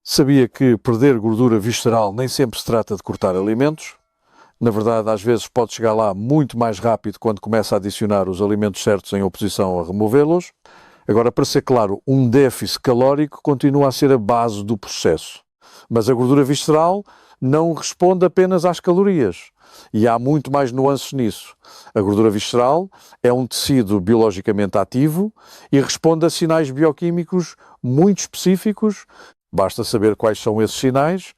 Sabia que perder gordura visceral nem sempre se trata de cortar alimentos. Na verdade, às vezes pode chegar lá muito mais rápido quando começa a adicionar os alimentos certos em oposição a removê-los. Agora, para ser claro, um déficit calórico continua a ser a base do processo. Mas a gordura visceral não responde apenas às calorias. E há muito mais nuances nisso. A gordura visceral é um tecido biologicamente ativo e responde a sinais bioquímicos muito específicos. Basta saber quais são esses sinais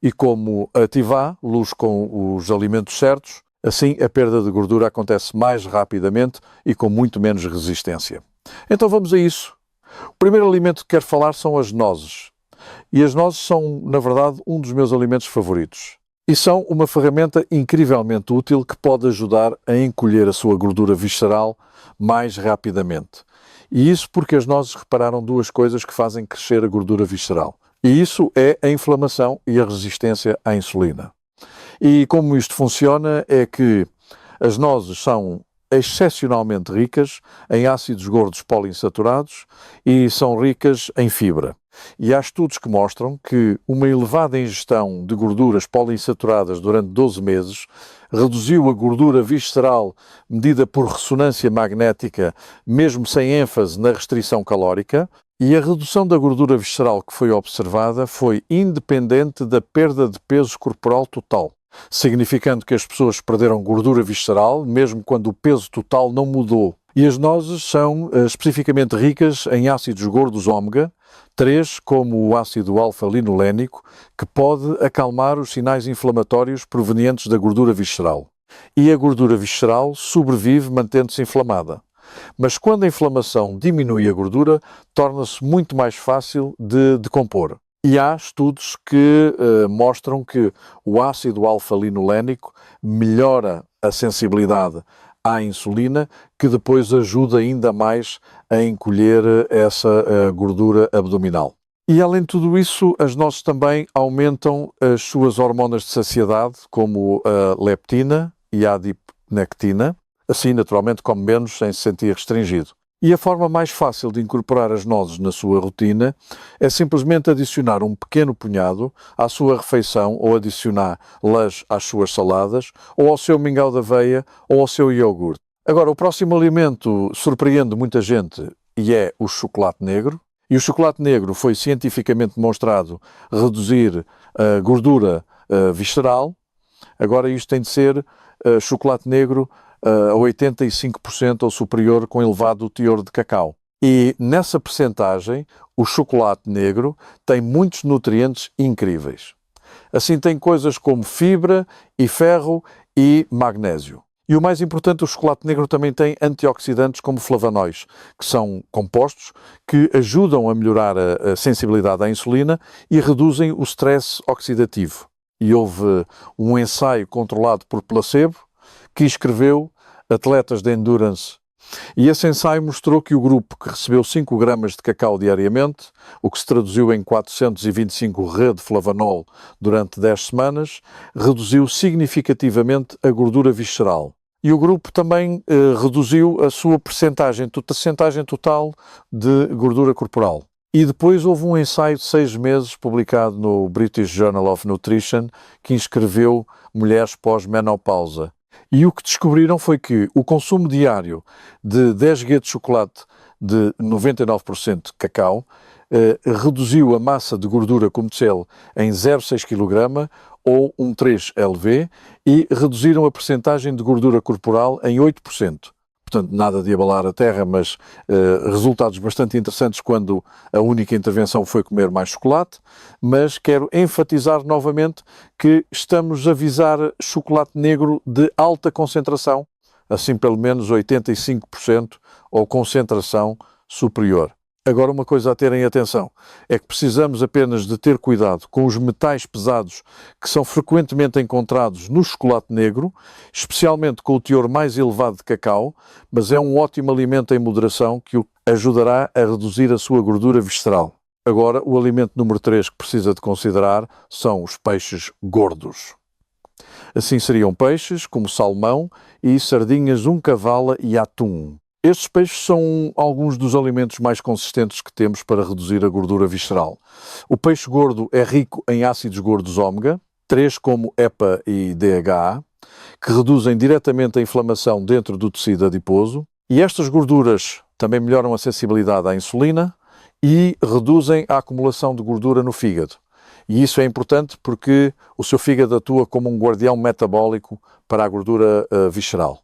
e como ativá-los com os alimentos certos. Assim, a perda de gordura acontece mais rapidamente e com muito menos resistência. Então vamos a isso. O primeiro alimento que quero falar são as nozes. E as nozes são, na verdade, um dos meus alimentos favoritos. E são uma ferramenta incrivelmente útil que pode ajudar a encolher a sua gordura visceral mais rapidamente. E isso porque as nozes repararam duas coisas que fazem crescer a gordura visceral. E isso é a inflamação e a resistência à insulina. E como isto funciona é que as nozes são excepcionalmente ricas em ácidos gordos poliinsaturados e são ricas em fibra. E há estudos que mostram que uma elevada ingestão de gorduras poliinsaturadas durante 12 meses reduziu a gordura visceral medida por ressonância magnética, mesmo sem ênfase na restrição calórica, e a redução da gordura visceral que foi observada foi independente da perda de peso corporal total, significando que as pessoas perderam gordura visceral mesmo quando o peso total não mudou. E as nozes são especificamente ricas em ácidos gordos ômega 3, como o ácido alfa-linolénico, que pode acalmar os sinais inflamatórios provenientes da gordura visceral. E a gordura visceral sobrevive mantendo-se inflamada. Mas quando a inflamação diminui a gordura, torna-se muito mais fácil de decompor. E há estudos que mostram que o ácido alfa-linolénico melhora a sensibilidade à insulina, que depois ajuda ainda mais a encolher essa gordura abdominal. E além de tudo isso, as nozes também aumentam as suas hormonas de saciedade, como a leptina e a adiponectina. Assim, naturalmente, come menos sem se sentir restringido. E a forma mais fácil de incorporar as nozes na sua rotina é simplesmente adicionar um pequeno punhado à sua refeição ou adicioná-las às suas saladas ou ao seu mingau de aveia ou ao seu iogurte. Agora, o próximo alimento surpreende muita gente e é o chocolate negro. E o chocolate negro foi cientificamente demonstrado reduzir a gordura visceral. Agora, isto tem de ser chocolate negro a 85% ou superior com elevado teor de cacau. E nessa percentagem, o chocolate negro tem muitos nutrientes incríveis. Assim tem coisas como fibra e ferro e magnésio. E o mais importante, o chocolate negro também tem antioxidantes como flavonoides, que são compostos que ajudam a melhorar a sensibilidade à insulina e reduzem o stress oxidativo. E houve um ensaio controlado por placebo que escreveu atletas de endurance. E esse ensaio mostrou que o grupo que recebeu 5 gramas de cacau diariamente, o que se traduziu em 425 rad de flavanol durante 10 semanas, reduziu significativamente a gordura visceral. E o grupo também reduziu a sua percentagem total de gordura corporal. E depois houve um ensaio de 6 meses publicado no British Journal of Nutrition que inscreveu mulheres pós-menopausa. E o que descobriram foi que o consumo diário de 10 guetos de chocolate de 99% de cacau reduziu a massa de gordura comercial em 0,6 kg ou 1,3 lv e reduziram a percentagem de gordura corporal em 8%. Portanto, nada de abalar a terra, mas resultados bastante interessantes quando a única intervenção foi comer mais chocolate. Mas quero enfatizar novamente que estamos a visar chocolate negro de alta concentração, assim pelo menos 85% ou concentração superior. Agora, uma coisa a terem atenção é que precisamos apenas de ter cuidado com os metais pesados que são frequentemente encontrados no chocolate negro, especialmente com o teor mais elevado de cacau, mas é um ótimo alimento em moderação que o ajudará a reduzir a sua gordura visceral. Agora, o alimento número 3 que precisa de considerar são os peixes gordos. Assim seriam peixes como salmão e sardinhas, cavala e atum. Estes peixes são alguns dos alimentos mais consistentes que temos para reduzir a gordura visceral. O peixe gordo é rico em ácidos gordos ômega, 3 como EPA e DHA, que reduzem diretamente a inflamação dentro do tecido adiposo, e estas gorduras também melhoram a sensibilidade à insulina e reduzem a acumulação de gordura no fígado. E isso é importante porque o seu fígado atua como um guardião metabólico para a gordura visceral.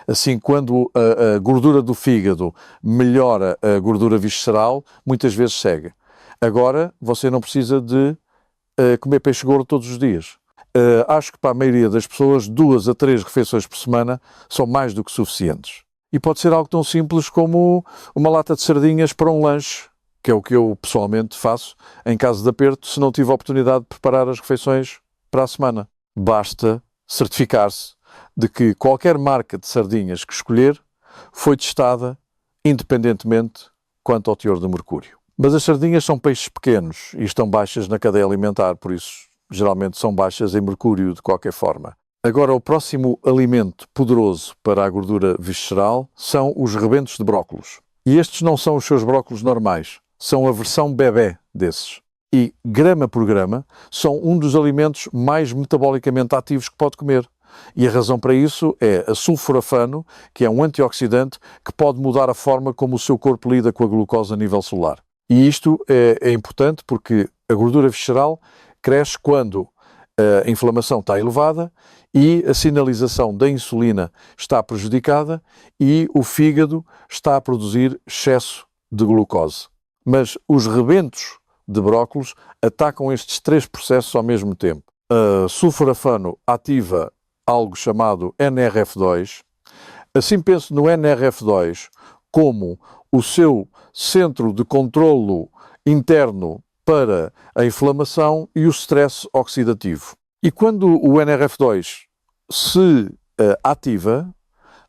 Assim, quando a gordura do fígado melhora a gordura visceral, muitas vezes segue. Agora, você não precisa de comer peixe gordo todos os dias. Acho que para a maioria das pessoas, 2 a 3 refeições por semana são mais do que suficientes. E pode ser algo tão simples como uma lata de sardinhas para um lanche, que é o que eu pessoalmente faço em caso de aperto, se não tive a oportunidade de preparar as refeições para a semana. Basta certificar-se de que qualquer marca de sardinhas que escolher foi testada independentemente quanto ao teor de mercúrio. Mas as sardinhas são peixes pequenos e estão baixas na cadeia alimentar, por isso geralmente são baixas em mercúrio de qualquer forma. Agora, o próximo alimento poderoso para a gordura visceral são os rebentos de brócolos. E estes não são os seus brócolos normais, são a versão bebé desses. E, grama por grama, são um dos alimentos mais metabolicamente ativos que pode comer. E a razão para isso é a sulforafano, que é um antioxidante que pode mudar a forma como o seu corpo lida com a glucose a nível celular. E isto é importante porque a gordura visceral cresce quando a inflamação está elevada e a sinalização da insulina está prejudicada e o fígado está a produzir excesso de glucose. Mas os rebentos de brócolos atacam estes 3 processos ao mesmo tempo. A sulforafano ativa algo chamado NRF2. Assim penso no NRF2 como o seu centro de controlo interno para a inflamação e o stress oxidativo. E quando o NRF2 se ativa,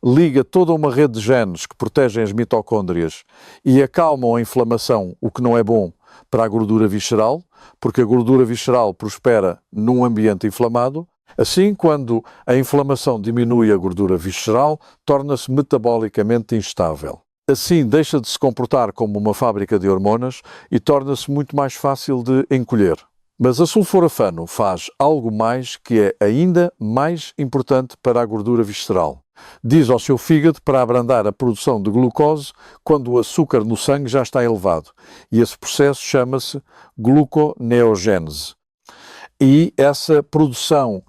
liga toda uma rede de genes que protegem as mitocôndrias e acalmam a inflamação, o que não é bom para a gordura visceral, porque a gordura visceral prospera num ambiente inflamado. Assim, quando a inflamação diminui a gordura visceral, torna-se metabolicamente instável. Assim, deixa de se comportar como uma fábrica de hormonas e torna-se muito mais fácil de encolher. Mas a sulforafano faz algo mais que é ainda mais importante para a gordura visceral. Diz ao seu fígado para abrandar a produção de glucose quando o açúcar no sangue já está elevado. E esse processo chama-se gluconeogênese. E essa produção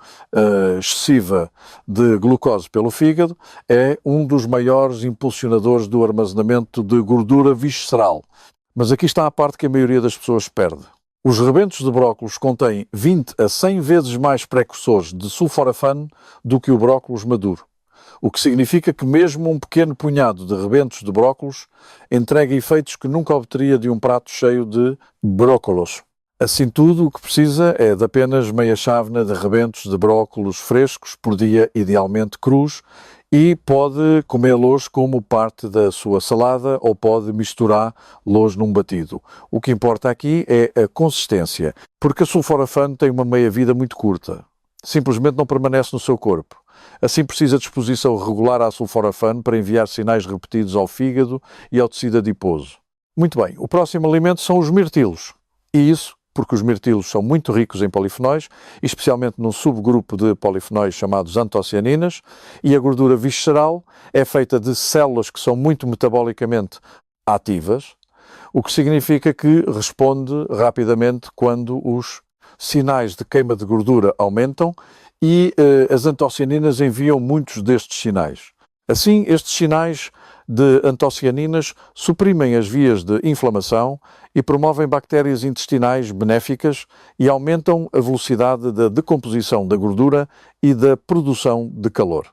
excessiva de glucose pelo fígado é um dos maiores impulsionadores do armazenamento de gordura visceral. Mas aqui está a parte que a maioria das pessoas perde. Os rebentos de brócolos contêm 20 a 100 vezes mais precursores de sulforafano do que o brócolos maduro, o que significa que mesmo um pequeno punhado de rebentos de brócolos entrega efeitos que nunca obteria de um prato cheio de brócolos. Assim tudo, o que precisa é de apenas meia chávena de rebentos de brócolos frescos por dia, idealmente crus, e pode comê-los como parte da sua salada ou pode misturá-los num batido. O que importa aqui é a consistência, porque a sulforafano tem uma meia-vida muito curta. Simplesmente não permanece no seu corpo. Assim precisa de exposição regular à sulforafano para enviar sinais repetidos ao fígado e ao tecido adiposo. Muito bem, o próximo alimento são os mirtilos. E isso porque os mirtilos são muito ricos em polifenóis, especialmente num subgrupo de polifenóis chamados antocianinas, e a gordura visceral é feita de células que são muito metabolicamente ativas, o que significa que responde rapidamente quando os sinais de queima de gordura aumentam e as antocianinas enviam muitos destes sinais. Assim, estes sinais de antocianinas suprimem as vias de inflamação e promovem bactérias intestinais benéficas e aumentam a velocidade da decomposição da gordura e da produção de calor.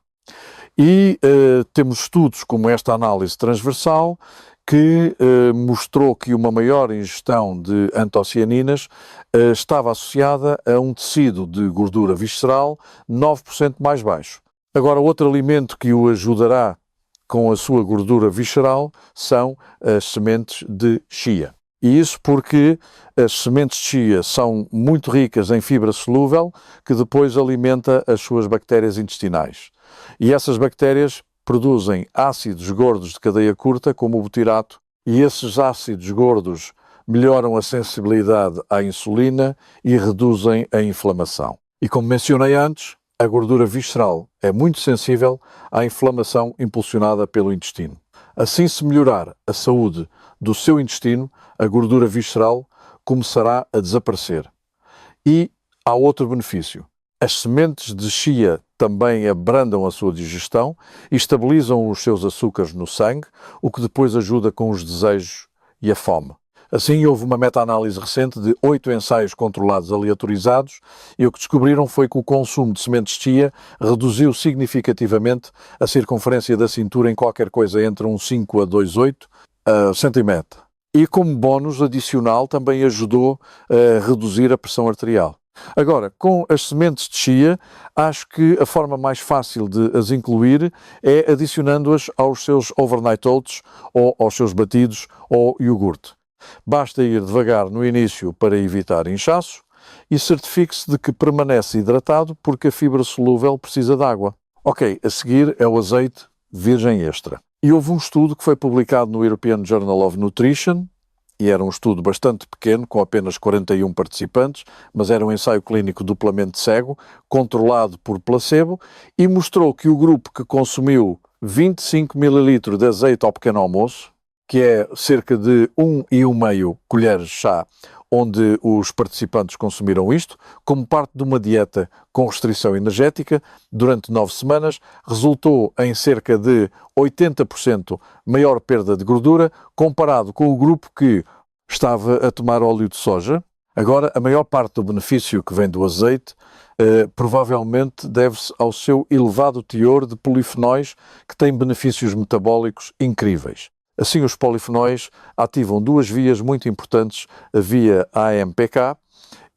E temos estudos como esta análise transversal que mostrou que uma maior ingestão de antocianinas estava associada a um tecido de gordura visceral 9% mais baixo. Agora, outro alimento que o ajudará com a sua gordura visceral são as sementes de chia. E isso porque as sementes de chia são muito ricas em fibra solúvel que depois alimenta as suas bactérias intestinais. E essas bactérias produzem ácidos gordos de cadeia curta, como o butirato, e esses ácidos gordos melhoram a sensibilidade à insulina e reduzem a inflamação. E como mencionei antes, a gordura visceral é muito sensível à inflamação impulsionada pelo intestino. Assim, se melhorar a saúde do seu intestino, a gordura visceral começará a desaparecer. E há outro benefício. As sementes de chia também abrandam a sua digestão e estabilizam os seus açúcares no sangue, o que depois ajuda com os desejos e a fome. Assim, houve uma meta-análise recente de 8 ensaios controlados aleatorizados e o que descobriram foi que o consumo de sementes de chia reduziu significativamente a circunferência da cintura em qualquer coisa entre 1,5 a 2,8 centímetros. E como bónus adicional também ajudou a reduzir a pressão arterial. Agora, com as sementes de chia, acho que a forma mais fácil de as incluir é adicionando-as aos seus overnight oats ou aos seus batidos ou iogurte. Basta ir devagar no início para evitar inchaço e certifique-se de que permanece hidratado porque a fibra solúvel precisa de água. Ok, a seguir é o azeite virgem extra. E houve um estudo que foi publicado no European Journal of Nutrition, e era um estudo bastante pequeno, com apenas 41 participantes, mas era um ensaio clínico duplamente cego, controlado por placebo, e mostrou que o grupo que consumiu 25 ml de azeite ao pequeno almoço, que é cerca de 1,5 colheres de chá, onde os participantes consumiram isto, como parte de uma dieta com restrição energética, durante 9 semanas, resultou em cerca de 80% maior perda de gordura, comparado com o grupo que estava a tomar óleo de soja. Agora, a maior parte do benefício que vem do azeite provavelmente deve-se ao seu elevado teor de polifenóis, que tem benefícios metabólicos incríveis. Assim, os polifenóis ativam duas vias muito importantes, a via AMPK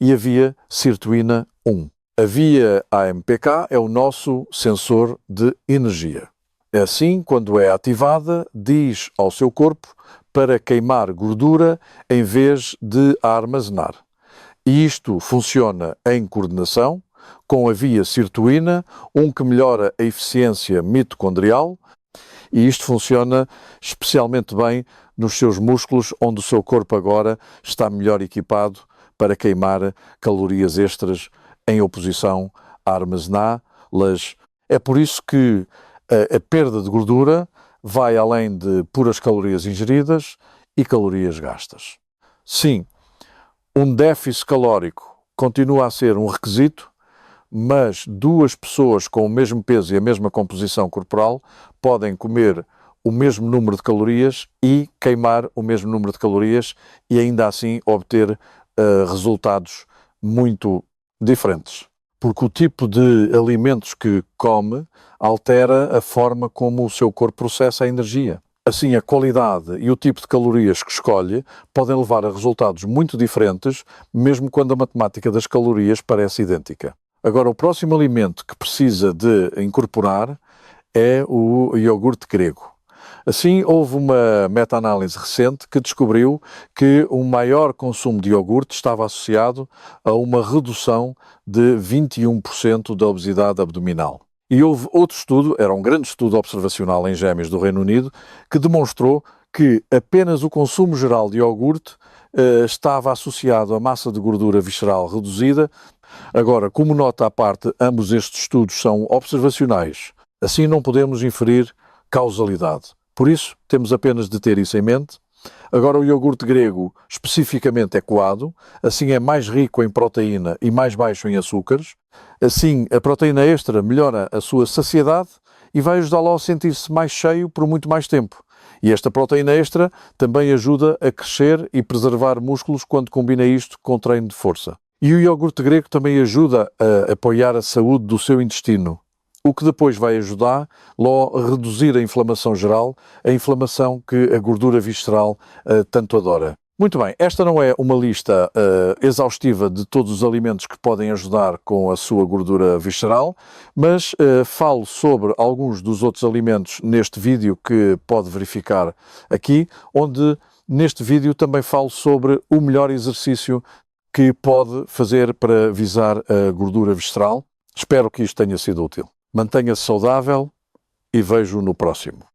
e a via sirtuína 1. A via AMPK é o nosso sensor de energia. Assim, quando é ativada, diz ao seu corpo para queimar gordura em vez de a armazenar. E isto funciona em coordenação com a via sirtuína, que melhora a eficiência mitocondrial, e isto funciona especialmente bem nos seus músculos, onde o seu corpo agora está melhor equipado para queimar calorias extras em oposição a armazená-las. É por isso que a perda de gordura vai além de puras calorias ingeridas e calorias gastas. Sim, um déficit calórico continua a ser um requisito, mas duas pessoas com o mesmo peso e a mesma composição corporal podem comer o mesmo número de calorias e queimar o mesmo número de calorias e ainda assim obter resultados muito diferentes. Porque o tipo de alimentos que come altera a forma como o seu corpo processa a energia. Assim, a qualidade e o tipo de calorias que escolhe podem levar a resultados muito diferentes, mesmo quando a matemática das calorias parece idêntica. Agora, o próximo alimento que precisa de incorporar é o iogurte grego. Assim, houve uma meta-análise recente que descobriu que o maior consumo de iogurte estava associado a uma redução de 21% da obesidade abdominal. E houve outro estudo, era um grande estudo observacional em gêmeos do Reino Unido, que demonstrou que apenas o consumo geral de iogurte estava associado a massa de gordura visceral reduzida. Agora, como nota à parte, ambos estes estudos são observacionais. Assim não podemos inferir causalidade. Por isso, temos apenas de ter isso em mente. Agora, o iogurte grego especificamente é coado, assim é mais rico em proteína e mais baixo em açúcares. Assim, a proteína extra melhora a sua saciedade e vai ajudá-lo a sentir-se mais cheio por muito mais tempo. E esta proteína extra também ajuda a crescer e preservar músculos quando combina isto com treino de força. E o iogurte grego também ajuda a apoiar a saúde do seu intestino, o que depois vai ajudar a reduzir a inflamação geral, a inflamação que a gordura visceral tanto adora. Muito bem, esta não é uma lista exaustiva de todos os alimentos que podem ajudar com a sua gordura visceral, mas falo sobre alguns dos outros alimentos neste vídeo que pode verificar aqui, onde neste vídeo também falo sobre o melhor exercício que pode fazer para visar a gordura visceral. Espero que isto tenha sido útil. Mantenha-se saudável e vejo no próximo.